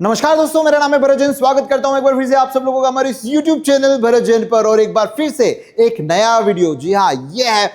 नमस्कार दोस्तों, मेरा नाम है भरत जैन। स्वागत करता हूं एक बार फिर से आप सब लोगों का हमारे इस YouTube चैनल भरत जैन पर, और एक बार फिर से एक नया वीडियो। जी हाँ, ये है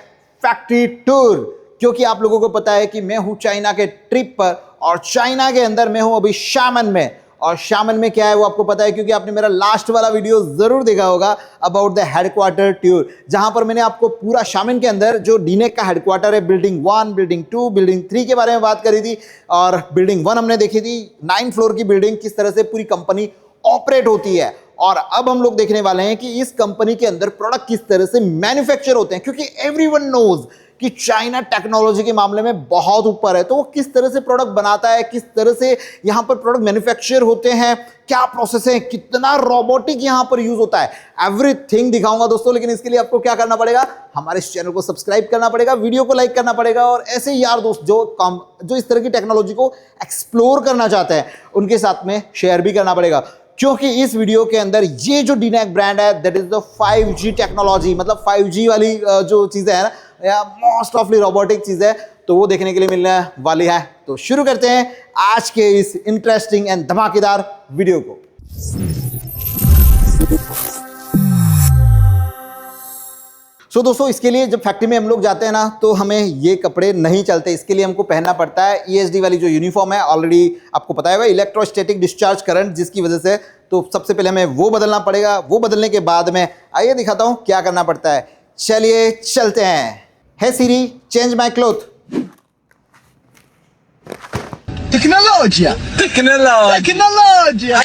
फैक्ट्री टूर। क्योंकि आप लोगों को पता है कि मैं हूं चाइना के ट्रिप पर, और चाइना के अंदर मैं हूं अभी शामन में। और शामन में क्या है वो आपको पता है, क्योंकि आपने मेरा लास्ट वाला वीडियो जरूर देखा होगा अबाउट द हेडक्वार्टर टूर, जहां पर मैंने आपको पूरा शामन के अंदर जो डीनेक का हेडक्वार्टर है, बिल्डिंग 1, बिल्डिंग 2, बिल्डिंग 3 के बारे में बात करी थी। और बिल्डिंग 1 हमने देखी थी, 9 फ्लोर की बिल्डिंग, किस तरह से पूरी कंपनी ऑपरेट होती है। और अब हम लोग देखने वाले हैं कि इस कंपनी के अंदर प्रोडक्ट किस तरह से मैन्युफैक्चर होते हैं, क्योंकि एवरीवन नोज कि चाइना टेक्नोलॉजी के मामले में बहुत ऊपर है। तो वो किस तरह से प्रोडक्ट बनाता है, किस तरह से यहां पर प्रोडक्ट मैन्युफैक्चर होते हैं, क्या प्रोसेस है, कितना रोबोटिक यहां पर यूज होता है, एवरीथिंग दिखाऊंगा दोस्तों। लेकिन इसके लिए आपको क्या करना पड़ेगा, हमारे इस चैनल को सब्सक्राइब करना पड़ेगा, वीडियो को लाइक करना पड़ेगा, और ऐसे यार दोस्त जो इस तरह की टेक्नोलॉजी को एक्सप्लोर करना चाहते हैं उनके साथ में शेयर भी करना पड़ेगा। क्योंकि इस वीडियो के अंदर ये जो डीनेक ब्रांड है, that is the 5G technology, मतलब 5G वाली जो चीजें है ना, या मोस्ट ऑफली रोबोटिक चीज है, तो वो देखने के लिए मिलने वाली है। तो शुरू करते हैं आज के इस इंटरेस्टिंग एंड धमाकेदार वीडियो को। सो दोस्तों, इसके लिए जब फैक्ट्री में हम लोग जाते हैं ना, तो हमें ये कपड़े नहीं चलते। इसके लिए हमको पहनना पड़ता है ESD वाली जो यूनिफॉर्म है, ऑलरेडी आपको पता है, इलेक्ट्रोस्टैटिक डिस्चार्ज करंट, जिसकी वजह से तो सबसे पहले हमें वो बदलना पड़ेगा। वो बदलने के बाद में आइए दिखाता हूं क्या करना पड़ता है। चलिए चलते हैं। Hey Siri, change my cloth. Tecnologia! Tecnologia! Tecnologia!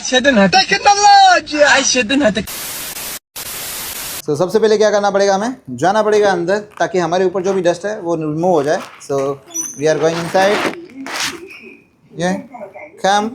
So सबसे पहले क्या करना पड़ेगा, हमें जाना पड़ेगा अंदर, ताकि हमारे ऊपर जो भी डस्ट है वो रिमूव हो जाए। So we are going inside. ये कम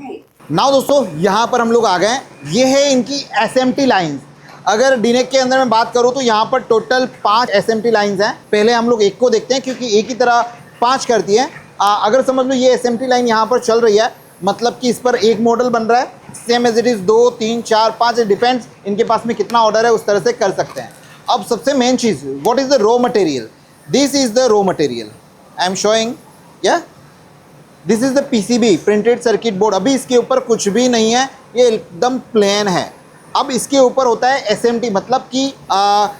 नाउ दोस्तों, यहाँ पर हम लोग आ गए। ये है इनकी SMT लाइन्स। अगर डीनेक के अंदर मैं बात करूँ तो यहाँ पर टोटल 5 SMT लाइन्स हैं। पहले हम लोग एक को देखते हैं, क्योंकि एक ही तरह 5 करती है। अगर समझ लो ये SMT लाइन यहाँ पर चल रही है, मतलब कि इस पर एक मॉडल बन रहा है, same as it is 2, 3, 4, 5, depends इनके पास में कितना ऑर्डर है, उस तरह से कर सकते हैं। अब सबसे मेन चीज़, what is the raw material? This is the raw material I am showing. या this is the PCB, printed circuit board. अभी इसके ऊपर कुछ भी नहीं है, ये एकदम प्लेन है। अब इसके ऊपर होता है SMT, मतलब कि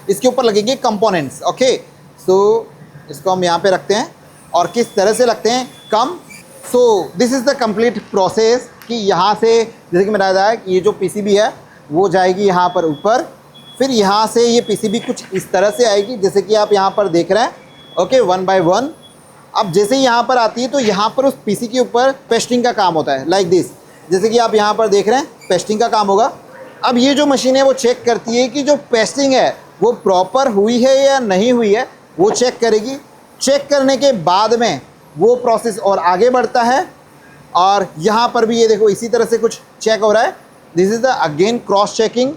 इसके ऊपर लगेंगे कंपोनेंट्स। ओके, सो इसको हम यहाँ पे रखते हैं, और किस तरह से लगते हैं कम। So this is the complete process, कि यहाँ से जैसे कि मैंने बताया कि ये जो PCB है वो जाएगी यहाँ पर ऊपर, फिर यहाँ से ये PCB कुछ इस तरह से आएगी, जैसे कि आप यहाँ पर देख रहे हैं। Okay, 1 by 1। अब जैसे ही यहाँ पर आती है तो यहाँ पर उस PC के ऊपर पेस्टिंग का काम होता है, लाइक दिस। जैसे कि आप यहाँ पर देख रहे हैं, पेस्टिंग का काम होगा। अब ये जो मशीन है वो चेक करती है कि जो पेस्टिंग है वो प्रॉपर हुई है या नहीं हुई है, वो चेक करेगी। चेक करने के बाद में वो प्रोसेस और आगे बढ़ता है। और यहाँ पर भी ये देखो इसी तरह से कुछ चेक हो रहा है। This is the again cross checking.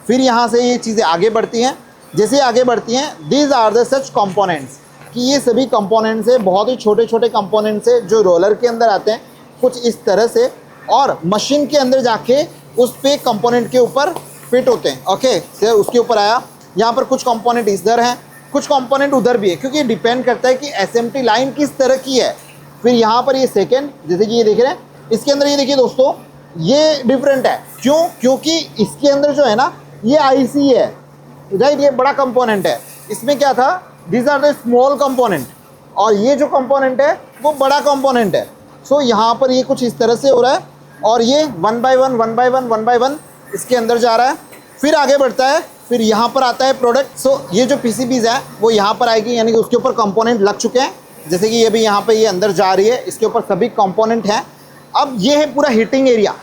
फिर यहाँ से ये चीज़ें आगे बढ़ती हैं। जैसे आगे बढ़ती हैं, these are the such components, कि ये सभी कंपोनेंट्स है, बहुत ही छोटे छोटे कंपोनेंट्स है, जो रोलर के अंदर आते हैं कुछ इस तरह से, और मशीन के अंदर जाके उस पे कंपोनेंट के ऊपर फिट होते हैं। ओके, सर उसके ऊपर आया। यहाँ पर कुछ कंपोनेंट इधर हैं, कुछ कंपोनेंट उधर भी है, क्योंकि डिपेंड करता है कि SMT लाइन किस तरह की है। फिर यहाँ पर ये सेकेंड, जैसे कि ये देख रहे हैं, इसके अंदर ये देखिए दोस्तों, ये डिफरेंट है। क्यों? क्योंकि इसके अंदर जो है ना, ये IC है, राइट, ये बड़ा कंपोनेंट है। इसमें क्या था, these are the small component, और ये जो कंपोनेंट है वो बड़ा कंपोनेंट है। सो यहाँ पर ये कुछ इस तरह से हो रहा है, और ये 1 by 1, 1 by 1, 1 by 1 इसके अंदर जा रहा है। फिर आगे बढ़ता है, फिर यहाँ पर आता है प्रोडक्ट। सो ये जो PCBs है वो यहाँ पर आएगी, यानी कि उसके ऊपर कंपोनेंट लग चुके हैं। जैसे कि ये भी यहाँ पे ये अंदर जा रही है, इसके ऊपर सभी कंपोनेंट हैं। अब ये है पूरा हीटिंग एरिया।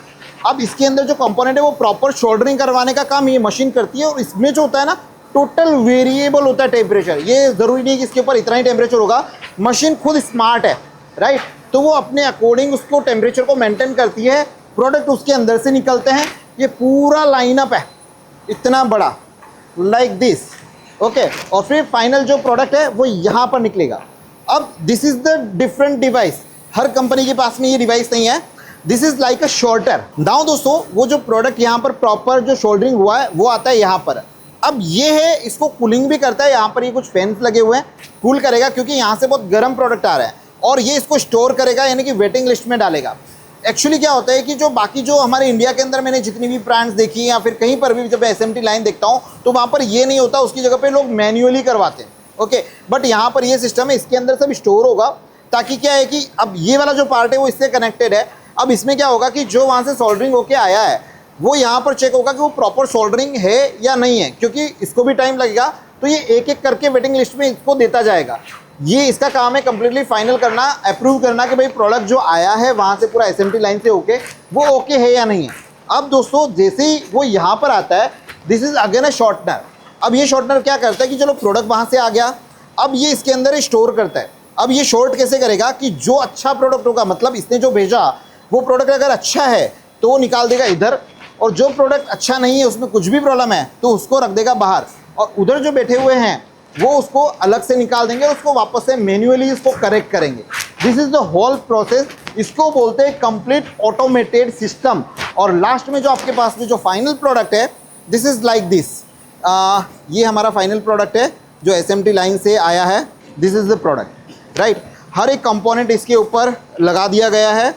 अब इसके अंदर जो कंपोनेंट है वो प्रॉपर सोल्डरिंग करवाने का काम ये मशीन करती है। और इसमें जो होता है ना, टोटल वेरिएबल होता है टेम्परेचर। ये ज़रूरी नहीं कि इसके ऊपर इतना ही टेम्परेचर होगा। मशीन खुद स्मार्ट है, राइट, तो वो अपने अकॉर्डिंग उसको टेम्परेचर को मेंटेन करती है। प्रोडक्ट उसके अंदर से निकलते हैं। ये पूरा लाइनअप है इतना बड़ा, लाइक दिस। ओके, और फिर फाइनल जो प्रोडक्ट है वो यहाँ पर निकलेगा। अब this is the different device, her company के पास में ये डिवाइस नहीं है। This is like a shorter. Now दोस्तों, वो जो प्रोडक्ट यहाँ पर प्रॉपर जो शोल्डरिंग हुआ है वो आता है यहाँ पर। अब ये है, इसको कूलिंग भी करता है। यहाँ पर ये कुछ फैंस लगे हुए हैं, कूल करेगा, क्योंकि यहाँ से बहुत गर्म प्रोडक्ट आ रहा है, और ये इसको स्टोर करेगा, यानी कि वेटिंग लिस्ट में डालेगा। एक्चुअली क्या होता है कि जो बाकी जो हमारे इंडिया के अंदर मैंने जितनी भी ब्रांड्स देखी या फिर कहीं पर भी जब एसएमटी लाइन देखता हूँ तो वहाँ पर ये नहीं होता, उसकी जगह पे लोग मैन्युअली करवाते हैं। ओके, बट यहाँ पर ये सिस्टम है, इसके अंदर सब स्टोर होगा, ताकि क्या है कि अब ये वाला जो पार्ट है वो इससे कनेक्टेड है। अब इसमें क्या होगा कि जो वहाँ से सोल्डरिंग होके आया है वो यहाँ पर चेक होगा कि वो प्रॉपर सोल्डरिंग है या नहीं है, क्योंकि इसको भी टाइम लगेगा, तो ये एक एक करके वेटिंग लिस्ट में इसको देता जाएगा। ये इसका काम है कंप्लीटली फाइनल करना, अप्रूव करना कि भाई प्रोडक्ट जो आया है वहाँ से पूरा एसएमटी लाइन से होके वो ओके है या नहीं है। अब दोस्तों जैसे ही वो यहाँ पर आता है, this is again a shortener. अब ये शॉर्टनर क्या करता है कि चलो प्रोडक्ट वहाँ से आ गया, अब ये इसके अंदर स्टोर करता है। अब ये शॉर्ट कैसे करेगा कि जो अच्छा प्रोडक्ट होगा, मतलब इसने जो भेजा वो प्रोडक्ट अगर अच्छा है तो वो निकाल देगा इधर, और जो प्रोडक्ट अच्छा नहीं है उसमें कुछ भी प्रॉब्लम है तो उसको रख देगा बाहर, और उधर जो बैठे हुए हैं वो उसको अलग से निकाल देंगे और उसको वापस से मैन्युअली इसको करेक्ट करेंगे। This is the whole process, इसको बोलते हैं कंप्लीट ऑटोमेटेड सिस्टम। और लास्ट में जो आपके पास में जो फाइनल प्रोडक्ट है, दिस इज़ लाइक दिस। ये हमारा फाइनल प्रोडक्ट है जो एसएमटी लाइन से आया है। This is the product, right. हर एक कंपोनेंट इसके ऊपर लगा दिया गया है,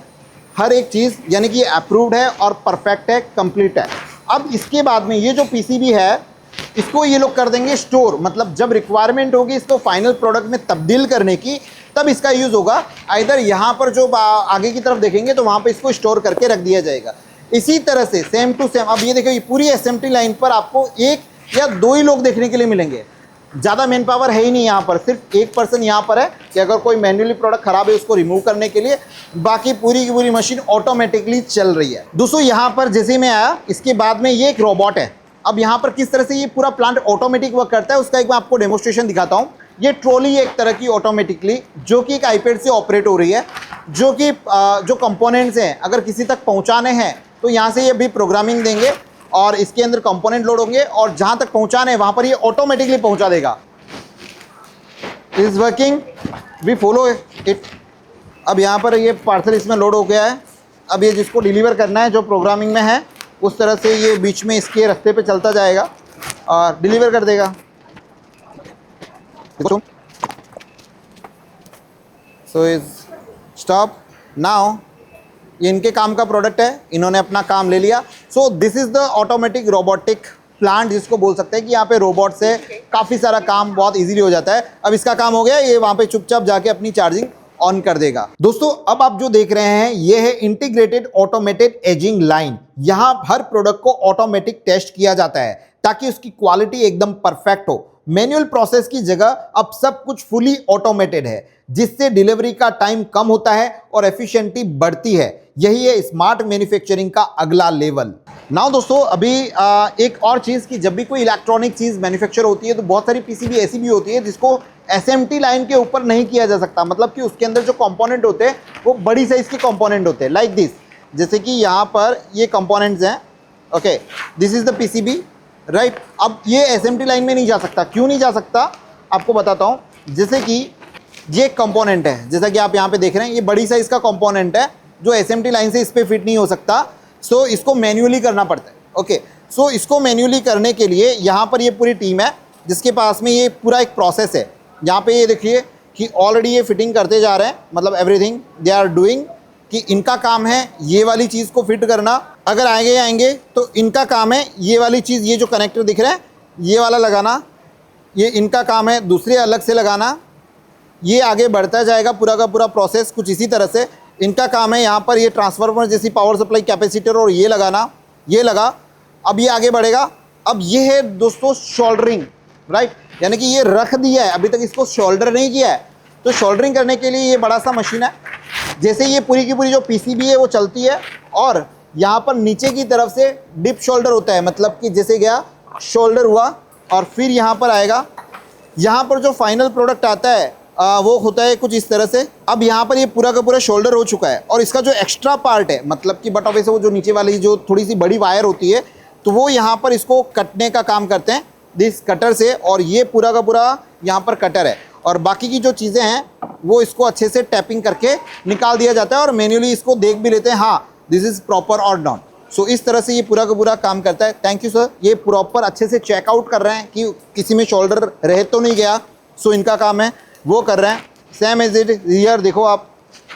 हर एक चीज़, यानी कि ये अप्रूव्ड है और परफेक्ट है, कंप्लीट है। अब इसके बाद में ये जो पीसीबी है इसको ये लोग कर देंगे स्टोर, मतलब जब रिक्वायरमेंट होगी इसको फाइनल प्रोडक्ट में तब्दील करने की, तब इसका यूज़ होगा। आइदर यहाँ पर जो आगे की तरफ देखेंगे तो वहाँ पे इसको स्टोर करके रख दिया जाएगा। इसी तरह से सेम टू सेम, अब ये देखो, ये पूरी एसएमटी लाइन पर आपको एक या दो ही लोग देखने के लिए मिलेंगे, ज़्यादा मैन पावर है ही नहीं यहाँ पर। सिर्फ एक पर्सन यहाँ पर है कि अगर कोई मैन्युअली प्रोडक्ट ख़राब है उसको रिमूव करने के लिए, बाकी पूरी की पूरी मशीन ऑटोमेटिकली चल रही है। दोस्तों यहाँ पर जैसे मैं आया, इसके बाद में ये एक रोबोट है। अब यहाँ पर किस तरह से ये पूरा प्लांट ऑटोमेटिक वर्क करता है उसका एक मैं आपको डेमोस्ट्रेशन दिखाता हूँ। ये ट्रॉली एक तरह की ऑटोमेटिकली, जो कि एक आईपैड से ऑपरेट हो रही है, जो कि जो कंपोनेंट्स हैं अगर किसी तक पहुँचाने हैं तो यहाँ से ये भी प्रोग्रामिंग देंगे और इसके अंदर कंपोनेंट लोड होंगे और जहाँ तक पहुँचाने हैं वहाँ पर ये ऑटोमेटिकली पहुँचा देगा। Is working, we follow it. अब यहाँ पर ये पार्सल इसमें लोड हो गया है। अब ये जिसको डिलीवर करना है, जो प्रोग्रामिंग में है, उस तरह से ये बीच में इसके रास्ते पे चलता जाएगा और डिलीवर कर देगा। So is stop now. ये इनके काम का प्रोडक्ट है, इन्होंने अपना काम ले लिया। सो this is the automatic robotic plant, जिसको बोल सकते हैं कि यहाँ पे रोबोट से काफ़ी सारा काम बहुत इजीली हो जाता है। अब इसका काम हो गया, ये वहाँ पे चुपचाप जाके अपनी चार्जिंग ऑन कर देगा। दोस्तों अब आप जो देख रहे हैं ये है इंटीग्रेटेड ऑटोमेटेड एजिंग लाइन। यहाँ हर प्रोडक्ट को ऑटोमेटिक टेस्ट किया जाता है ताकि उसकी क्वालिटी एकदम परफेक्ट हो। मैनुअल प्रोसेस की जगह अब सब कुछ फुली ऑटोमेटेड है, जिससे डिलीवरी का टाइम कम होता है और एफिशिएंसी बढ़ती है। यही है स्मार्ट मैन्युफैक्चरिंग का अगला लेवल। नाउ दोस्तों अभी एक और चीज़ कि जब भी कोई इलेक्ट्रॉनिक चीज़ मैन्युफैक्चर होती है तो बहुत सारी पीसीबी ऐसी भी होती है जिसको एसएमटी लाइन के ऊपर नहीं किया जा सकता, मतलब कि उसके अंदर जो कंपोनेंट होते हैं वो बड़ी साइज़ के कंपोनेंट होते हैं, लाइक दिस। जैसे कि यहाँ पर ये कंपोनेंट्स हैं, okay, this is the PCB, right. अब ये एसएमटी लाइन में नहीं जा सकता। क्यों नहीं जा सकता आपको बताता हूँ। जैसे कि ये कंपोनेंट है, जैसा कि आप यहाँ पे देख रहे हैं, ये बड़ी साइज़ का कंपोनेंट है जो एसएमटी लाइन से इस पर फिट नहीं हो सकता। सो इसको मैन्युअली करना पड़ता है। ओके, सो इसको मैन्युअली करने के लिए यहाँ पर ये पूरी टीम है जिसके पास में ये पूरा एक प्रोसेस है। यहाँ पे ये देखिए कि ऑलरेडी ये फिटिंग करते जा रहे हैं, मतलब एवरीथिंग दे आर डूइंग, कि इनका काम है ये वाली चीज़ को फिट करना। अगर आएंगे तो इनका काम है ये वाली चीज़, ये जो कनेक्टर दिख रहा है ये वाला लगाना, ये इनका काम है दूसरे अलग से लगाना। ये आगे बढ़ता जाएगा पूरा का पूरा प्रोसेस कुछ इसी तरह से। इनका काम है यहाँ पर ये ट्रांसफार्मर जैसी पावर सप्लाई कैपेसिटर और ये लगाना, ये लगा। अब ये आगे बढ़ेगा। अब ये है दोस्तों शोल्डरिंग, राइट, यानी कि ये रख दिया है, अभी तक इसको शोल्डर नहीं किया है। तो शोल्डरिंग करने के लिए ये बड़ा सा मशीन है। जैसे ये पूरी की पूरी जो पीसीबी है वो चलती है और यहाँ पर नीचे की तरफ से डिप शोल्डर होता है, मतलब कि जैसे गया शोल्डर हुआ और फिर यहाँ पर आएगा। यहाँ पर जो फाइनल प्रोडक्ट आता है वो होता है कुछ इस तरह से। अब यहाँ पर ये पूरा का पूरा शोल्डर हो चुका है और इसका जो एक्स्ट्रा पार्ट है, मतलब कि बट ऑफिस से वो जो नीचे वाली जो थोड़ी सी बड़ी वायर होती है, तो वो यहाँ पर इसको कटने का काम करते हैं दिस कटर से। और ये पूरा का पूरा यहाँ पर कटर है और बाकी की जो चीज़ें हैं वो इसको अच्छे से टैपिंग करके निकाल दिया जाता है और मैन्युअली इसको देख भी लेते हैं, हाँ दिस इज़ प्रॉपर और नॉट। सो इस तरह से ये पूरा का पूरा काम करता है। Thank you sir. ये प्रॉपर अच्छे से चेकआउट कर रहे हैं कि किसी में शोल्डर रह तो नहीं गया। सो इनका काम है वो कर रहे हैं। सेम एज इट हियर देखो आप,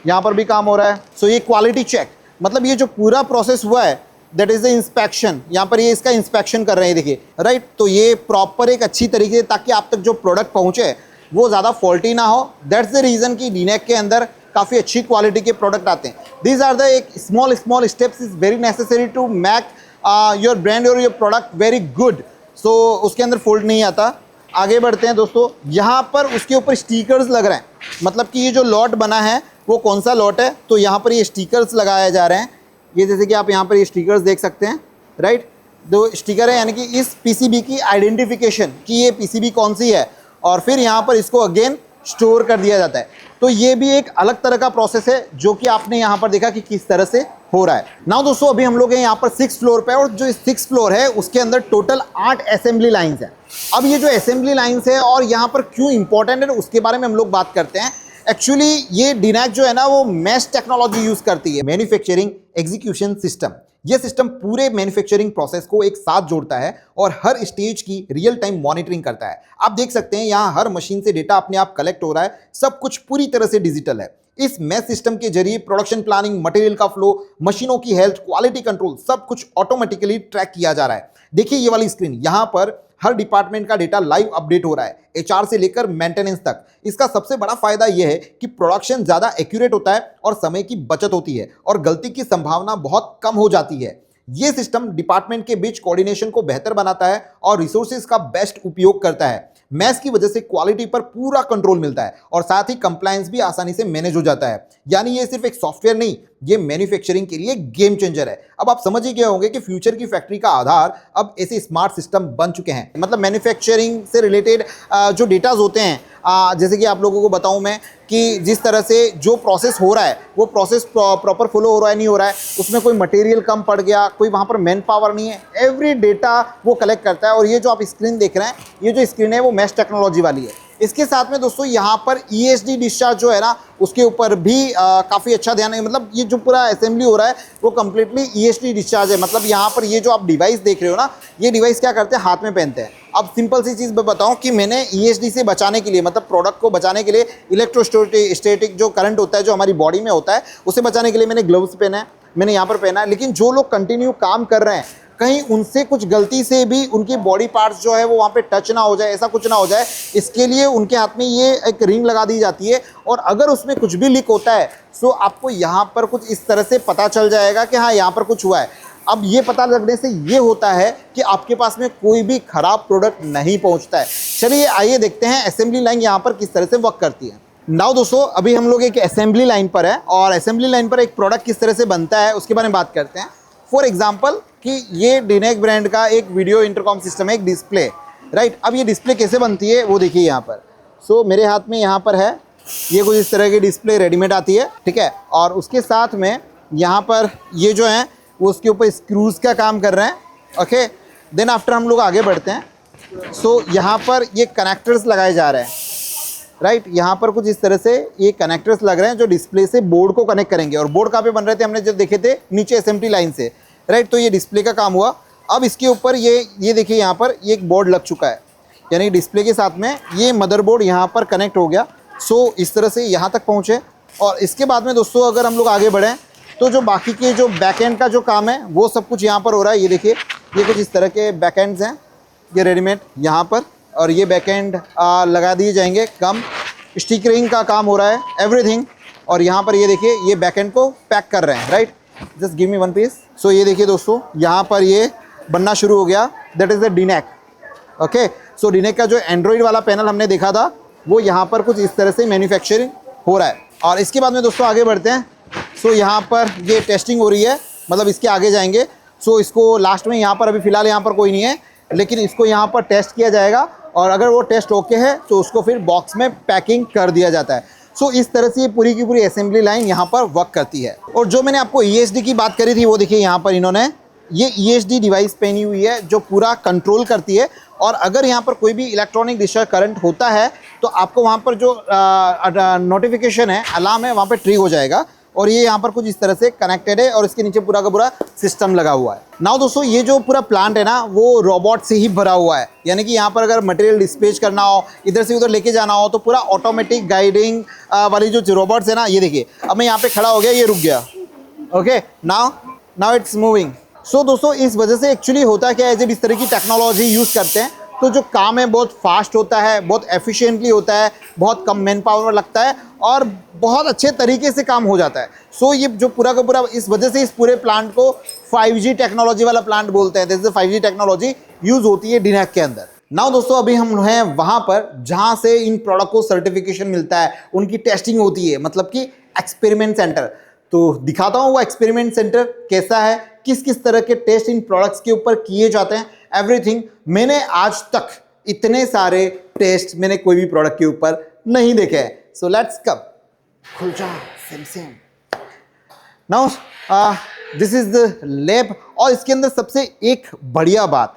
यहाँ पर भी काम हो रहा है। सो ये क्वालिटी चेक, मतलब ये जो पूरा प्रोसेस हुआ है दैट इज द इंस्पेक्शन। यहाँ पर ये इसका इंस्पेक्शन कर रहे हैं, देखिए राइट। तो ये प्रॉपर एक अच्छी तरीके से, ताकि आप तक जो प्रोडक्ट पहुँचे वो ज़्यादा फॉल्टी ना हो। दैट्स द रीज़न कि डीनेक के अंदर काफ़ी अच्छी क्वालिटी के प्रोडक्ट आते हैं। दीज आर द एक small steps is very necessary to make your brand और your product very good. So उसके अंदर फॉल्ट नहीं आता। आगे बढ़ते हैं दोस्तों। यहाँ पर उसके ऊपर स्टिकर्स लग रहे हैं, मतलब कि ये जो लॉट बना है वो कौन सा लॉट है, तो यहाँ पर ये स्टिकर्स लगाए जा रहे हैं। ये जैसे कि आप यहाँ पर ये स्टिकर्स देख सकते हैं, राइट। दो स्टिकर है, यानी कि इस पीसीबी की आइडेंटिफिकेशन कि ये पीसीबी कौन सी है, और फिर यहाँ पर इसको अगेन स्टोर कर दिया जाता है। तो ये भी एक अलग तरह का प्रोसेस है जो कि आपने यहाँ पर देखा कि किस तरह से हो रहा है। नाउ दोस्तों, अभी हम लोग हैं यहाँ पर 6th फ्लोर पे, और जो 6th फ्लोर है उसके अंदर टोटल 8 असेंबली लाइन्स हैं। अब ये जो असेंबली लाइन्स है और यहाँ पर क्यों इंपॉर्टेंट है उसके बारे में हम लोग बात करते हैं। एक्चुअली ये डीनैक जो है ना वो मैश टेक्नोलॉजी यूज करती है, मैन्युफैक्चरिंग एग्जीक्यूशन सिस्टम। ये सिस्टम पूरे मैन्युफैक्चरिंग प्रोसेस को एक साथ जोड़ता है और हर स्टेज की रियल टाइम मॉनिटरिंग करता है। आप देख सकते हैं यहाँ हर मशीन से डेटा अपने आप कलेक्ट हो रहा है, सब कुछ पूरी तरह से डिजिटल है। इस मैश सिस्टम के जरिए प्रोडक्शन प्लानिंग, मटेरियल का फ्लो, मशीनों की हेल्थ, क्वालिटी कंट्रोल सब कुछ ऑटोमेटिकली ट्रैक किया जा रहा है। देखिए ये वाली स्क्रीन, यहाँ पर हर डिपार्टमेंट का डेटा लाइव अपडेट हो रहा है, एचआर से लेकर मेंटेनेंस तक। इसका सबसे बड़ा फायदा यह है कि प्रोडक्शन ज़्यादा एक्यूरेट होता है और समय की बचत होती है और गलती की संभावना बहुत कम हो जाती है। ये सिस्टम डिपार्टमेंट के बीच कोऑर्डिनेशन को बेहतर बनाता है और रिसोर्सेज का बेस्ट उपयोग करता है। मैश की वजह से क्वालिटी पर पूरा कंट्रोल मिलता है और साथ ही कंप्लायंस भी आसानी से मैनेज हो जाता है। यानी ये सिर्फ एक सॉफ्टवेयर नहीं, ये मैन्युफैक्चरिंग के लिए गेम चेंजर है। अब आप समझ ही गए होंगे कि फ्यूचर की फैक्ट्री का आधार अब ऐसे स्मार्ट सिस्टम बन चुके हैं। मतलब मैन्युफैक्चरिंग से रिलेटेड जो डेटाज होते हैं, जैसे कि आप लोगों को बताऊं मैं कि जिस तरह से जो प्रोसेस हो रहा है वो प्रोसेस प्रॉपर फॉलो हो रहा है नहीं हो रहा है, उसमें कोई मटेरियल कम पड़ गया, कोई वहाँ पर मैन पावर नहीं है, एवरी डेटा वो कलेक्ट करता है। और ये जो आप स्क्रीन देख रहे हैं, ये जो स्क्रीन है वो मैश टेक्नोलॉजी वाली है। इसके साथ में दोस्तों यहाँ पर ESD डिस्चार्ज जो है ना उसके ऊपर भी काफ़ी अच्छा ध्यान है। मतलब ये जो पूरा असेंबली हो रहा है वो कम्प्लीटली ESD डिस्चार्ज है। मतलब यहाँ पर ये जो आप डिवाइस देख रहे हो ना, ये डिवाइस क्या करते हैं, हाथ में पहनते हैं। अब सिंपल सी चीज़ मैं बताऊँ कि मैंने ESD से बचाने के लिए, मतलब प्रोडक्ट को बचाने के लिए, इलेक्ट्रोस्टैटिक जो करंट होता है जो हमारी बॉडी में होता है उसे बचाने के लिए मैंने ग्लव्स पहना है, मैंने यहाँ पर पहना है। लेकिन जो लोग कंटिन्यू काम कर रहे हैं, कहीं उनसे कुछ गलती से भी उनकी बॉडी पार्ट्स जो है वो वहाँ पे टच ना हो जाए, ऐसा कुछ ना हो जाए, इसके लिए उनके हाथ में ये एक रिंग लगा दी जाती है। और अगर उसमें कुछ भी लीक होता है तो आपको यहाँ पर कुछ इस तरह से पता चल जाएगा कि हाँ यहाँ पर कुछ हुआ है। अब ये पता लगने से ये होता है कि आपके पास में कोई भी ख़राब प्रोडक्ट नहीं पहुँचता है। चलिए आइए देखते हैं असेंबली लाइन यहाँ पर किस तरह से वर्क करती है। नाउ दोस्तों, अभी हम लोग एक असेंबली लाइन पर है और असेंबली लाइन पर एक प्रोडक्ट किस तरह से बनता है उसके बारे में बात करते हैं। फॉर एग्जाम्पल कि ये डीनेक ब्रांड का एक वीडियो इंटरकॉम सिस्टम है, एक डिस्प्ले, राइट। अब ये डिस्प्ले कैसे बनती है वो देखिए यहाँ पर। सो मेरे हाथ में यहाँ पर है, ये कुछ इस तरह की डिस्प्ले रेडीमेड आती है, ठीक है। और उसके साथ में यहाँ पर ये जो है वो उसके ऊपर स्क्रूज़ का काम कर रहे हैं, ओके। देन आफ्टर हम लोग आगे बढ़ते हैं। सो यहाँ पर ये कनेक्टर्स लगाए जा रहे हैं, राइट। यहाँ पर कुछ इस तरह से ये कनेक्टर्स लग रहे हैं जो डिस्प्ले से बोर्ड को कनेक्ट करेंगे। और बोर्ड कहाँ पे बन रहे थे, हमने जो देखे थे नीचे असेंबली लाइन से, राइट। तो ये डिस्प्ले का काम हुआ। अब इसके ऊपर ये देखिए यहाँ पर ये एक बोर्ड लग चुका है, यानी डिस्प्ले के साथ में ये मदरबोर्ड यहाँ पर कनेक्ट हो गया। सो इस तरह से यहाँ तक पहुँचे। और इसके बाद में दोस्तों अगर हम लोग आगे बढ़ें तो जो बाकी के जो बैकएंड का जो काम है वो सब कुछ यहाँ पर हो रहा है। ये देखिए ये कुछ इस तरह के बैकएंड्स हैं, ये रेडीमेड यहाँ पर, और ये बैकएंड लगा दिए जाएंगे। कम स्टिकरिंग का काम हो रहा है, एवरीथिंग। और यहाँ पर ये देखिए ये बैकएंड को पैक कर रहे हैं, right. Just give me one piece. So ये देखिए दोस्तों यहाँ पर ये बनना शुरू हो गया, दैट इज़ द डीनेक, ओके। सो डीनेक का जो एंड्रॉइड वाला पैनल हमने देखा था वो यहाँ पर कुछ इस तरह से मैन्युफैक्चरिंग हो रहा है। और इसके बाद में दोस्तों आगे बढ़ते हैं। सो यहाँ पर ये टेस्टिंग हो रही है, मतलब इसके आगे जाएंगे। सो इसको लास्ट में यहाँ पर अभी फ़िलहाल यहाँ पर कोई नहीं है, लेकिन इसको यहाँ पर टेस्ट किया जाएगा और अगर वो टेस्ट ओके है तो उसको फिर बॉक्स में पैकिंग कर दिया जाता है। सो इस तरह से ये पूरी की पूरी असेंबली लाइन यहाँ पर वर्क करती है। और जो मैंने आपको ESD की बात करी थी वो देखिए यहाँ पर इन्होंने ये ESD डिवाइस पहनी हुई है जो पूरा कंट्रोल करती है। और अगर यहाँ पर कोई भी इलेक्ट्रॉनिक डिस्चार्ज करंट होता है तो आपको वहाँ पर जो नोटिफिकेशन है, अलार्म है, वहाँ पर ट्रिग हो जाएगा। और ये यहाँ पर कुछ इस तरह से कनेक्टेड है और इसके नीचे पूरा का पूरा सिस्टम लगा हुआ है। नाउ दोस्तों ये जो पूरा प्लांट है ना वो रोबोट से ही भरा हुआ है, यानी कि यहाँ पर अगर मटेरियल डिस्पैच करना हो, इधर से उधर लेके जाना हो तो पूरा ऑटोमेटिक गाइडिंग वाली जो रोबोट्स है ना, ये देखिए अब मैं यहाँ पे खड़ा हो गया, ये रुक गया, ओके नाउ इट्स मूविंग। सो दोस्तों इस वजह से एक्चुअली होता क्या है, जब इस तरह की टेक्नोलॉजी यूज़ करते हैं तो जो काम है बहुत फास्ट होता है, बहुत एफिशिएंटली होता है, बहुत कम मैन पावर लगता है और बहुत अच्छे तरीके से काम हो जाता है। सो ये जो पूरा का पूरा, इस वजह से इस पूरे प्लांट को 5G टेक्नोलॉजी वाला प्लांट बोलते हैं। जैसे 5G टेक्नोलॉजी यूज़ होती है डीनैक के अंदर। नाउ दोस्तों अभी हम हैं वहाँ पर जहाँ से इन प्रोडक्ट को सर्टिफिकेशन मिलता है, उनकी टेस्टिंग होती है, मतलब कि एक्सपेरिमेंट सेंटर। तो दिखाता हूँ वो एक्सपेरिमेंट सेंटर कैसा है, किस किस तरह के टेस्ट इन प्रोडक्ट्स के ऊपर किए जाते हैं, एवरीथिंग। मैंने आज तक इतने सारे टेस्ट मैंने कोई भी प्रोडक्ट के ऊपर नहीं देखे हैं। सो लेट्स कम, खुल जा same. Now this is the lab. और इसके अंदर सबसे एक बढ़िया बात,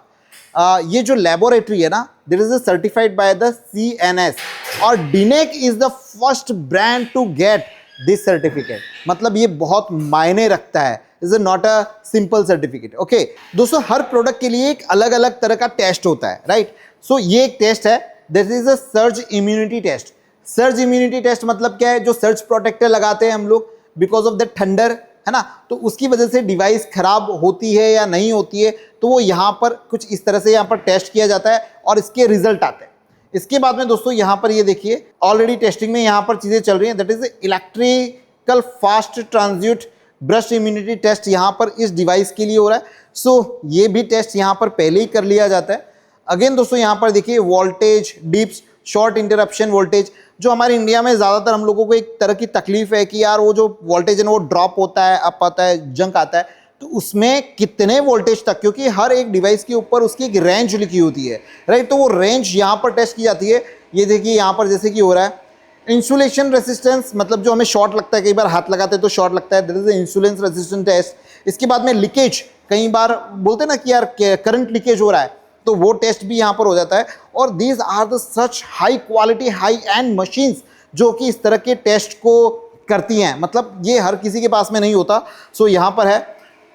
ये जो लेबोरेटरी है ना, this is certified by the CNS और डीनैक is the first brand to get this certificate. मतलब ये बहुत मायने रखता है, is not a simple certificate. Okay दोस्तों, हर प्रोडक्ट के लिए एक अलग अलग तरह का टेस्ट होता है, राइट। सो ये एक टेस्ट है, this is a surge immunity test. Surge immunity test मतलब क्या है, जो सर्ज प्रोटेक्टर लगाते हैं हम लोग बिकॉज ऑफ द थंडर, है ना, तो उसकी वजह से डिवाइस खराब होती है या नहीं होती है, तो वो यहाँ पर कुछ इस तरह से यहाँ पर टेस्ट किया जाता है और इसके रिजल्ट आते हैं। इसके बाद में दोस्तों यहाँ पर ये देखिए ऑलरेडी टेस्टिंग में यहाँ पर चीज़ें चल रही हैं, that is electrical fast transient burst immunity test यहाँ पर इस डिवाइस के लिए हो रहा है। सो ये भी टेस्ट यहाँ पर पहले ही कर लिया जाता है। अगेन दोस्तों यहाँ पर देखिए voltage dips, short interruption voltage, जो हमारे इंडिया में ज़्यादातर हम लोगों को एक तरह की तकलीफ है कि यार वो जो वोल्टेज है वो ड्रॉप होता है, अप आता है, जंक आता है, तो उसमें कितने वोल्टेज तक, क्योंकि हर एक डिवाइस के ऊपर उसकी एक रेंज लिखी होती है, राइट। तो वो रेंज यहाँ पर टेस्ट की जाती है। ये देखिए यहाँ पर जैसे कि हो रहा है इंसुलेशन रेसिस्टेंस, मतलब जो हमें शॉर्ट लगता है, कई बार हाथ लगाते हैं तो शॉर्ट लगता है, that is insulation resistance test. इसके बाद में लीकेज, कई बार बोलते हैं ना कि यार करंट लीकेज हो रहा है, तो वो टेस्ट भी यहाँ पर हो जाता है। और these are the such high quality high end machines जो कि इस तरह के टेस्ट को करती हैं, मतलब ये हर किसी के पास में नहीं होता। सो यहाँ पर है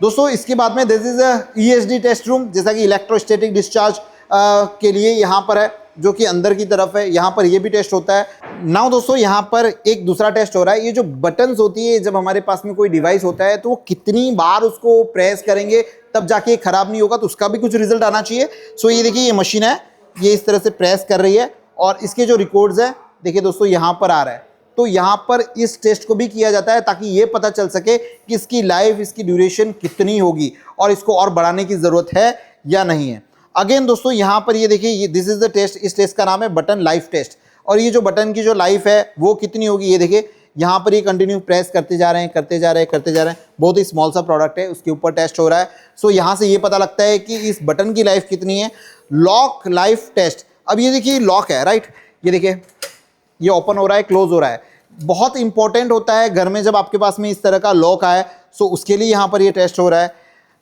दोस्तों। इसके बाद में this is a ESD test room, जैसा कि इलेक्ट्रोस्टैटिक डिस्चार्ज के लिए यहाँ पर है, जो कि अंदर की तरफ है, यहाँ पर ये भी टेस्ट होता है। नाउ दोस्तों यहाँ पर एक दूसरा टेस्ट हो रहा है, ये जो बटन्स होती है, जब हमारे पास में कोई डिवाइस होता है तो वो कितनी बार उसको प्रेस करेंगे तब जाके खराब नहीं होगा, तो उसका भी कुछ रिजल्ट आना चाहिए। सो ये देखिए ये मशीन है, ये इस तरह से प्रेस कर रही है और इसके जो रिकॉर्ड्स है देखिए दोस्तों यहाँ पर आ रहा है। तो यहाँ पर इस टेस्ट को भी किया जाता है ताकि ये पता चल सके कि इसकी लाइफ, इसकी ड्यूरेशन कितनी होगी और इसको और बढ़ाने की ज़रूरत है या नहीं है। अगेन दोस्तों यहाँ पर ये देखिए, ये दिस इज द टेस्ट, इस टेस्ट का नाम है बटन लाइफ टेस्ट। और ये जो बटन की जो लाइफ है वो कितनी होगी, ये देखिए यहाँ पर ये कंटिन्यू प्रेस करते जा रहे हैं, करते जा रहे हैं। बहुत ही स्मॉल सा प्रोडक्ट है, उसके ऊपर टेस्ट हो रहा है। सो यहाँ से ये पता लगता है कि इस बटन की लाइफ कितनी है। लॉक लाइफ टेस्ट, अब ये देखिए लॉक है, राइट, ये देखिए ये ओपन हो रहा है, क्लोज हो रहा है। बहुत इंपॉर्टेंट होता है घर में जब आपके पास में इस तरह का लॉक आए, सो उसके लिए यहाँ पर ये टेस्ट हो रहा है।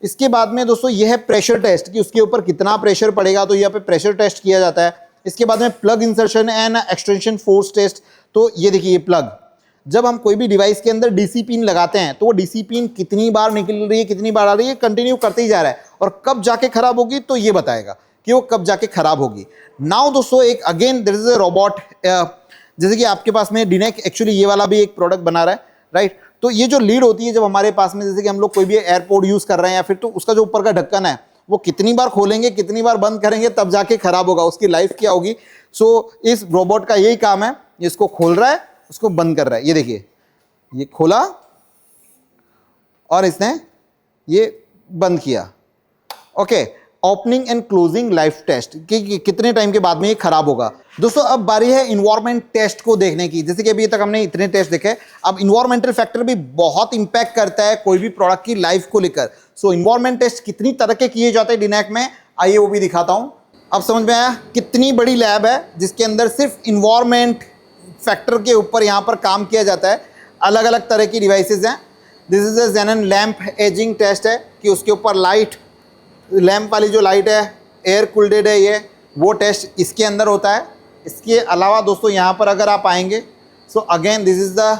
इसके बाद में दोस्तों ये है प्रेशर टेस्ट, कि उसके ऊपर कितना प्रेशर पड़ेगा, तो यहाँ पे प्रेशर टेस्ट किया जाता है। इसके बाद में plug insertion and extension force test, तो ये देखिए ये प्लग, जब हम कोई भी डिवाइस के अंदर DC पिन लगाते हैं तो वो DC पिन कितनी बार निकल रही है, कितनी बार आ रही है, कंटिन्यू करते ही जा रहा है, और कब जाके खराब होगी तो ये बताएगा कि वो कब जाके खराब होगी। नाउ दोस्तों एक again there is a robot, जैसे कि आपके पास में डीनैक एक्चुअली ये वाला भी एक प्रोडक्ट बना रहा है, राइट। तो ये जो लीड होती है जब हमारे पास में, जैसे कि हम लोग कोई भी एयरपोर्ट यूज़ कर रहे हैं या फिर, तो उसका जो ऊपर का ढक्कन है वो कितनी बार खोलेंगे, कितनी बार बंद करेंगे तब जाके खराब होगा, उसकी लाइफ क्या होगी। सो इस रोबोट का यही काम है, इसको खोल रहा है, उसको बंद कर रहा है। ये देखिए ये खोला और इसने ये बंद किया। Okay, opening and closing life test कि कितने टाइम के बाद में ये खराब होगा। दोस्तों अब बारी है इन्वायरमेंट टेस्ट को देखने की। जैसे कि अभी तक हमने इतने टेस्ट देखे, अब इन्वायरमेंटल फैक्टर भी बहुत इंपैक्ट करता है कोई भी प्रोडक्ट की लाइफ को लेकर। सो इन्वायरमेंट टेस्ट कितनी तरह के किए जाते हैं डीनैक में, आइए वो भी दिखाता हूँ। अब समझ में आया कितनी बड़ी लैब है जिसके अंदर सिर्फ इन्वायरमेंट फैक्टर के ऊपर यहाँ पर काम किया जाता है। अलग अलग तरह की डिवाइसेज हैं। This is a xenon lamp ageing test है, कि उसके ऊपर लाइट, लैम्प वाली जो लाइट है एयर कूल्डेड है, ये वो टेस्ट इसके अंदर होता है। इसके अलावा दोस्तों यहाँ पर अगर आप आएंगे, so again this is the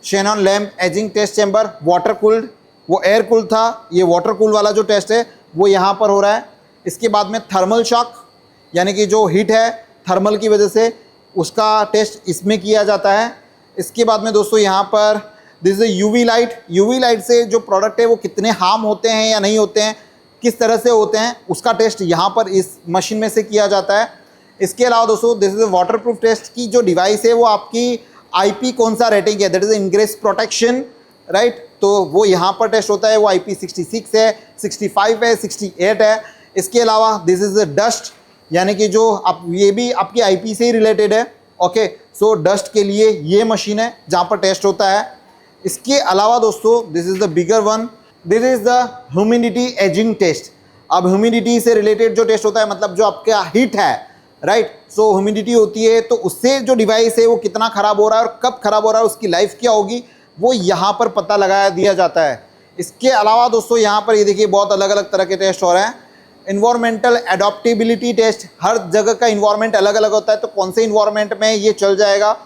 xenon lamp ageing test chamber, water cooled, वो एयर कूल्ड था, ये वाटर कूल वाला जो टेस्ट है वो यहाँ पर हो रहा है। इसके बाद में थर्मल शॉक, यानी कि जो हीट है थर्मल की वजह से, उसका टेस्ट इसमें किया जाता है। इसके बाद में दोस्तों यहाँ पर this is UV light. UV light से जो प्रोडक्ट है वो कितने हार्म होते हैं या नहीं होते हैं, किस तरह से होते हैं, उसका टेस्ट यहाँ पर इस मशीन में से किया जाता है। इसके अलावा दोस्तों this is water proof test की जो डिवाइस है वो आपकी IP कौन सा रेटिंग है, that is ingress protection, right. तो वो यहाँ पर टेस्ट होता है, वो IP 66 है, 65 है, 68 है। इसके अलावा दिस इज डस्ट, यानी कि जो आप ये भी आपकी IP से ही रिलेटेड है। ओके, सो डस्ट के लिए ये मशीन है जहाँ पर टेस्ट होता है। इसके अलावा दोस्तों this is the bigger one, this is the humidity ageing test. अब ह्यूमिडिटी से रिलेटेड जो टेस्ट होता है, मतलब जो आपका हीट है, राइट, सो ह्यूमिडिटी होती है, तो उससे जो डिवाइस है वो कितना ख़राब हो रहा है और कब ख़राब हो रहा है, उसकी लाइफ क्या होगी, वो यहाँ पर पता लगाया दिया जाता है। इसके अलावा दोस्तों यहाँ पर ये देखिए बहुत अलग अलग तरह के टेस्ट हो रहे हैं। इन्वायरमेंटल एडॉप्टेबिलिटी टेस्ट, हर जगह का इन्वायरमेंट अलग अलग होता है, तो कौन से इन्वायरमेंट में ये चल जाएगा,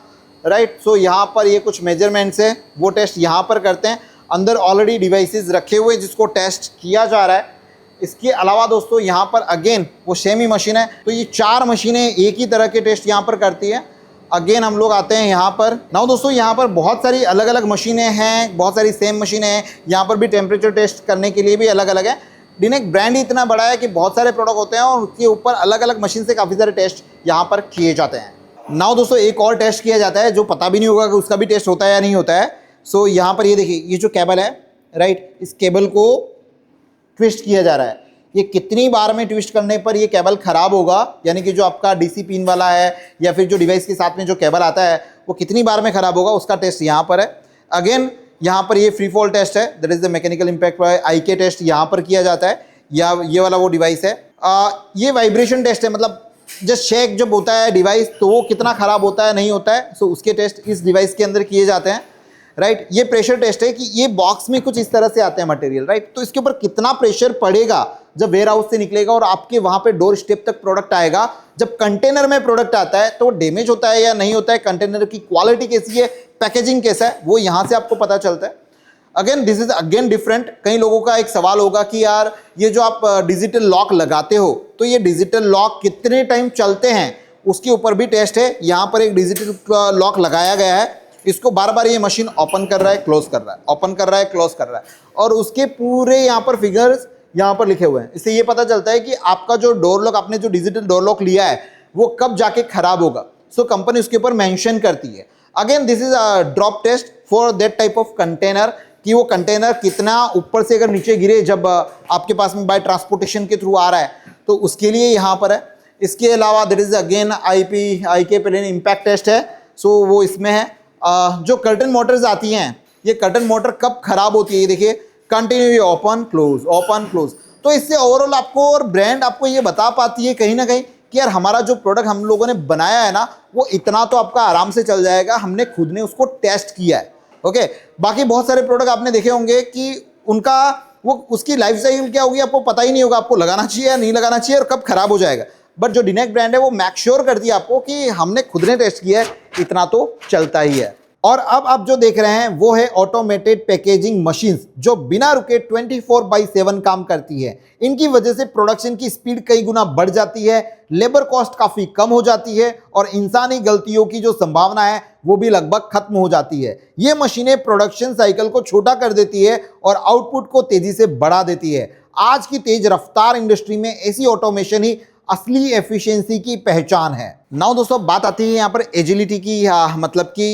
राइट। सो यहाँ पर ये कुछ मेजरमेंट्स है, वो टेस्ट यहाँ पर करते हैं। अंदर ऑलरेडी डिवाइसेस रखे हुए जिसको टेस्ट किया जा रहा है। इसके अलावा दोस्तों यहाँ पर अगेन वो सेम ही मशीन है, तो ये 4 मशीनें एक ही तरह के टेस्ट यहाँ पर करती है। अगेन हम लोग आते हैं यहाँ पर। नाउ दोस्तों यहाँ पर बहुत सारी अलग अलग मशीनें हैं, बहुत सारी सेम मशीनें हैं। यहाँ पर भी टेम्परेचर टेस्ट करने के लिए भी अलग अलग है। डिनेक ब्रांड ही इतना बड़ा है कि बहुत सारे प्रोडक्ट होते हैं और उसके ऊपर अलग अलग मशीन से काफ़ी सारे टेस्ट यहाँ पर किए जाते हैं। नाउ दोस्तों एक और टेस्ट किया जाता है जो पता भी नहीं होगा कि उसका भी टेस्ट होता है या नहीं होता है। सो यहाँ पर ये देखिए, ये जो केबल है, राइट, इस केबल को ट्विस्ट किया जा रहा है। ये कितनी बार में ट्विस्ट करने पर ये केबल ख़राब होगा, यानी कि जो आपका DC पिन वाला है या फिर जो डिवाइस के साथ में जो केबल आता है वो कितनी बार में ख़राब होगा, उसका टेस्ट यहाँ पर है। अगेन यहाँ पर ये फ्री फॉल टेस्ट है, that is the mechanical impact IK test यहाँ पर किया जाता है, या ये वाला वो डिवाइस है। ये वाइब्रेशन टेस्ट है, मतलब जस्ट शेक जब होता है डिवाइस तो वो कितना ख़राब होता है नहीं होता है, सो उसके टेस्ट इस डिवाइस के अंदर किए जाते हैं, राइट। ये प्रेशर टेस्ट है कि ये बॉक्स में कुछ इस तरह से आते हैं मटेरियल, राइट, तो इसके ऊपर कितना प्रेशर पड़ेगा जब वेयर हाउस से निकलेगा और आपके वहां पे डोर स्टेप तक प्रोडक्ट आएगा। जब कंटेनर में प्रोडक्ट आता है तो डैमेज होता है या नहीं होता है, कंटेनर की क्वालिटी कैसी है, पैकेजिंग कैसा है, वो यहाँ से आपको पता चलता है। Again this is again different. कई लोगों का एक सवाल होगा कि यार ये जो आप डिजिटल लॉक लगाते हो तो ये डिजिटल लॉक कितने टाइम चलते हैं, उसके ऊपर भी टेस्ट है। यहाँ पर एक डिजिटल लॉक लगाया गया है, इसको बार बार ये मशीन ओपन कर रहा है, क्लोज कर रहा है, ओपन कर रहा है, क्लोज कर रहा है, और उसके पूरे यहाँ पर फिगर्स यहाँ पर लिखे हुए हैं। इससे ये पता चलता है कि आपका जो डोर लॉक, आपने जो डिजिटल डोर लॉक लिया है वो कब जाके खराब होगा। सो कंपनी उसके ऊपर मेंशन करती है। Again this is a drop test for that type of container, कि वो कंटेनर कितना ऊपर से अगर नीचे गिरे जब आपके पास में बाय ट्रांसपोर्टेशन के थ्रू आ रहा है तो उसके लिए यहाँ पर है। इसके अलावा there is again IK plane impact test है, सो वो इसमें है। जो कर्टन मोटर्स आती हैं, ये कर्टन मोटर कब खराब होती है, ये देखिए कंटिन्यू ओपन क्लोज। तो इससे ओवरऑल आपको और ब्रांड आपको ये बता पाती है कहीं ना कहीं कि यार हमारा जो प्रोडक्ट हम लोगों ने बनाया है ना वो इतना तो आपका आराम से चल जाएगा, हमने खुद ने उसको टेस्ट किया है। ओके, बाकी बहुत सारे प्रोडक्ट आपने देखे होंगे कि उनका वो उसकी लाइफ साइकिल क्या होगी आपको पता ही नहीं होगा, आपको लगाना चाहिए या नहीं लगाना चाहिए और कब खराब हो जाएगा। बट जो डिनेक ब्रांड है वो मेक श्योर करती है आपको कि हमने खुद ने टेस्ट किया है, इतना तो चलता ही है। और अब आप जो देख रहे हैं वो है ऑटोमेटेड पैकेजिंग मशीन्स, जो बिना रुके 24/7 काम करती है। इनकी वजह से प्रोडक्शन की स्पीड कई गुना बढ़ जाती है, लेबर कॉस्ट काफी कम हो जाती है और इंसानी गलतियों की जो संभावना है वो भी लगभग खत्म हो जाती है। ये मशीनें प्रोडक्शन साइकिल को छोटा कर देती है और आउटपुट को तेजी से बढ़ा देती है। आज की तेज रफ्तार इंडस्ट्री में ऐसी ऑटोमेशन ही असली एफिशिएंसी की पहचान है। नाउ दोस्तों बात आती है यहाँ पर एजिलिटी की, मतलब कि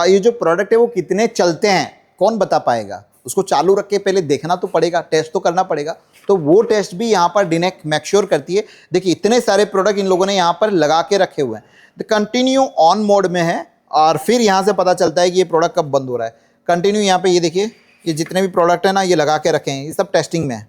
ये जो प्रोडक्ट है वो कितने चलते हैं कौन बता पाएगा। उसको चालू रख के पहले देखना तो पड़ेगा, टेस्ट तो करना पड़ेगा, तो वो टेस्ट भी यहाँ पर डिनेक मेक श्योर करती है। देखिए इतने सारे प्रोडक्ट इन लोगों ने यहाँ पर लगा के रखे हुए हैं। कंटिन्यू ऑन मोड में है और फिर यहाँ से पता चलता है कि ये प्रोडक्ट कब बंद हो रहा है। कंटिन्यू यहाँ पे ये देखिए, ये जितने भी प्रोडक्ट है ना ये लगा के रखे हैं, ये सब टेस्टिंग में है,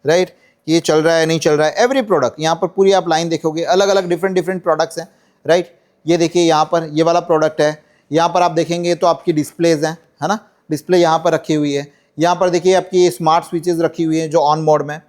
राइट। ये चल रहा है नहीं चल रहा है, एवरी प्रोडक्ट यहाँ पर पूरी आप लाइन देखोगे, अलग अलग डिफरेंट प्रोडक्ट्स हैं, राइट। ये देखिए यहाँ पर ये वाला प्रोडक्ट है, यहाँ पर आप देखेंगे तो आपकी डिस्प्लेज हैं, है ना, डिस्प्ले यहाँ पर रखी हुई है। यहाँ पर देखिए आपकी स्मार्ट स्विचेस रखी हुई हैं जो ऑन मोड में,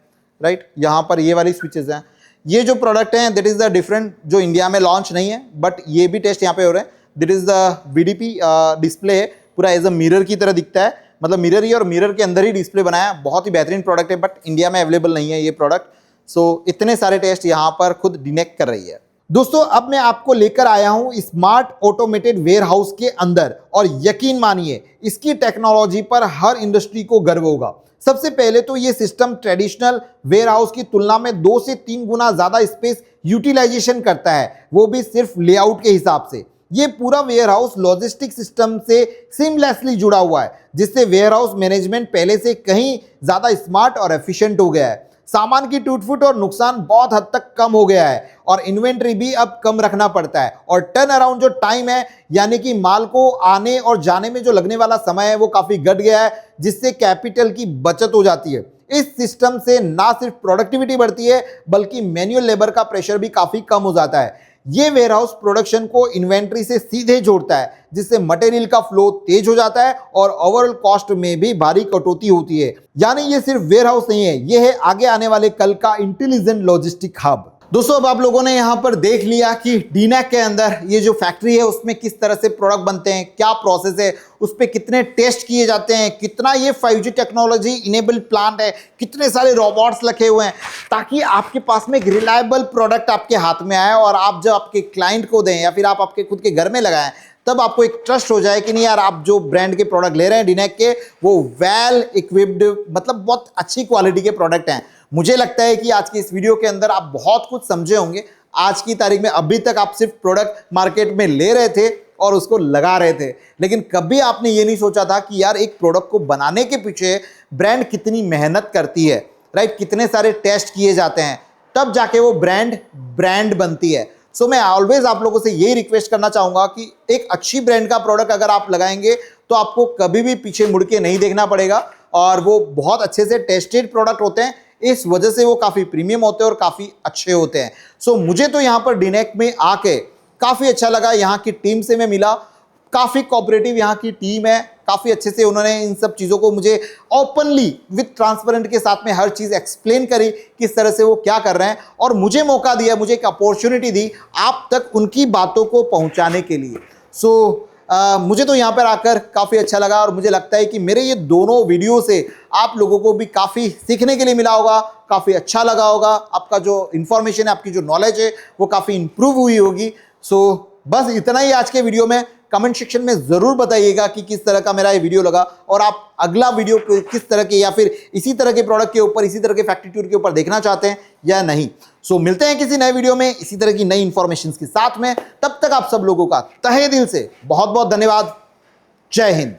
राइट। यहाँ पर ये वाली स्विचेस हैं। ये जो प्रोडक्ट हैं दैट इज़ द डिफरेंट, जो इंडिया में लॉन्च नहीं है बट ये भी टेस्ट यहाँ पे हो रहे हैं। That is the VDP display है, पूरा एज अ मिरर की तरह दिखता है, मतलब मिरर ही और मिरर के अंदर ही डिस्प्ले बनाया, बहुत ही बेहतरीन प्रोडक्ट है बट इंडिया में अवेलेबल नहीं है ये प्रोडक्ट। सो इतने सारे टेस्ट यहाँ पर खुद डिनेक कर रही है। दोस्तों अब मैं आपको लेकर आया हूं स्मार्ट ऑटोमेटेड वेयर हाउस के अंदर और यकीन मानिए इसकी टेक्नोलॉजी पर हर इंडस्ट्री को गर्व होगा। सबसे पहले तो ये सिस्टम ट्रेडिशनल वेयर हाउस की तुलना में 2 से 3 गुना ज्यादा स्पेस यूटिलाइजेशन करता है, वो भी सिर्फ लेआउट के हिसाब से। ये पूरा वेयर हाउस लॉजिस्टिक सिस्टम से सीमलेसली जुड़ा हुआ है, जिससे वेयर हाउस मैनेजमेंट पहले से कहीं ज्यादा स्मार्ट और एफिशिएंट हो गया है। सामान की टूट फूट और नुकसान बहुत हद तक कम हो गया है और इन्वेंट्री भी अब कम रखना पड़ता है और टर्न अराउंड जो टाइम है यानी कि माल को आने और जाने में जो लगने वाला समय है वो काफी घट गया है, जिससे कैपिटल की बचत हो जाती है। इस सिस्टम से ना सिर्फ प्रोडक्टिविटी बढ़ती है बल्कि मैनुअल लेबर का प्रेशर भी काफी कम हो जाता है। ये वेयरहाउस प्रोडक्शन को इन्वेंट्री से सीधे जोड़ता है, जिससे मटेरियल का फ्लो तेज हो जाता है और ओवरऑल कॉस्ट में भी भारी कटौती होती है। यानी ये सिर्फ वेयरहाउस नहीं है, ये है आगे आने वाले कल का इंटेलिजेंट लॉजिस्टिक हब। दोस्तों अब आप लोगों ने यहाँ पर देख लिया कि डीनैक के अंदर ये जो फैक्ट्री है उसमें किस तरह से प्रोडक्ट बनते हैं, क्या प्रोसेस है, उस पर कितने टेस्ट किए जाते हैं, कितना ये 5G टेक्नोलॉजी इनेबल प्लांट है, कितने सारे रोबोट्स रखे हुए हैं, ताकि आपके पास में एक रिलायबल प्रोडक्ट आपके हाथ में आए और आप जब आपके क्लाइंट को दें या फिर आप आपके खुद के घर में लगाएं तब आपको एक ट्रस्ट हो जाए कि नहीं यार आप जो ब्रांड के प्रोडक्ट ले रहे हैं डीनैक के वो वेल इक्विप्ड, मतलब बहुत अच्छी क्वालिटी के प्रोडक्ट हैं। मुझे लगता है कि आज की इस वीडियो के अंदर आप बहुत कुछ समझे होंगे। आज की तारीख में अभी तक आप सिर्फ प्रोडक्ट मार्केट में ले रहे थे और उसको लगा रहे थे, लेकिन कभी आपने ये नहीं सोचा था कि यार एक प्रोडक्ट को बनाने के पीछे ब्रांड कितनी मेहनत करती है, राइट, कितने सारे टेस्ट किए जाते हैं, तब जाके वो ब्रांड बनती है। सो मैं ऑलवेज आप लोगों से यही रिक्वेस्ट करना चाहूंगा कि एक अच्छी ब्रांड का प्रोडक्ट अगर आप लगाएंगे तो आपको कभी भी पीछे मुड़ के नहीं देखना पड़ेगा और वो बहुत अच्छे से टेस्टेड प्रोडक्ट होते हैं, इस वजह से वो काफी प्रीमियम होते हैं और काफी अच्छे होते हैं। सो मुझे तो यहाँ पर डीनैक में आके काफी अच्छा लगा। यहाँ की टीम से मैं मिला, काफी कोऑपरेटिव यहाँ की टीम है, काफी अच्छे से उन्होंने इन सब चीजों को मुझे ओपनली विद ट्रांसपेरेंट के साथ में हर चीज एक्सप्लेन करी किस तरह से वो क्या कर रहे हैं और मुझे मौका दिया, मुझे एक अपॉर्चुनिटी दी आप तक उनकी बातों को पहुंचाने के लिए। सो मुझे तो यहाँ पर आकर काफ़ी अच्छा लगा और मुझे लगता है कि मेरे ये दोनों वीडियो से आप लोगों को भी काफ़ी सीखने के लिए मिला होगा, काफ़ी अच्छा लगा होगा, आपका जो इन्फॉर्मेशन है, आपकी जो नॉलेज है वो काफ़ी इंप्रूव हुई होगी। सो बस इतना ही आज के वीडियो में। कमेंट सेक्शन में ज़रूर बताइएगा कि किस तरह का मेरा ये वीडियो लगा और आप अगला वीडियो किस तरह के या फिर इसी तरह के प्रोडक्ट के ऊपर, इसी तरह के फैक्ट्री टूर के ऊपर देखना चाहते हैं या नहीं। सो मिलते हैं किसी नए वीडियो में इसी तरह की नई इंफॉर्मेशन के साथ में। तब तक आप सब लोगों का तहे दिल से बहुत बहुत धन्यवाद। जय हिंद।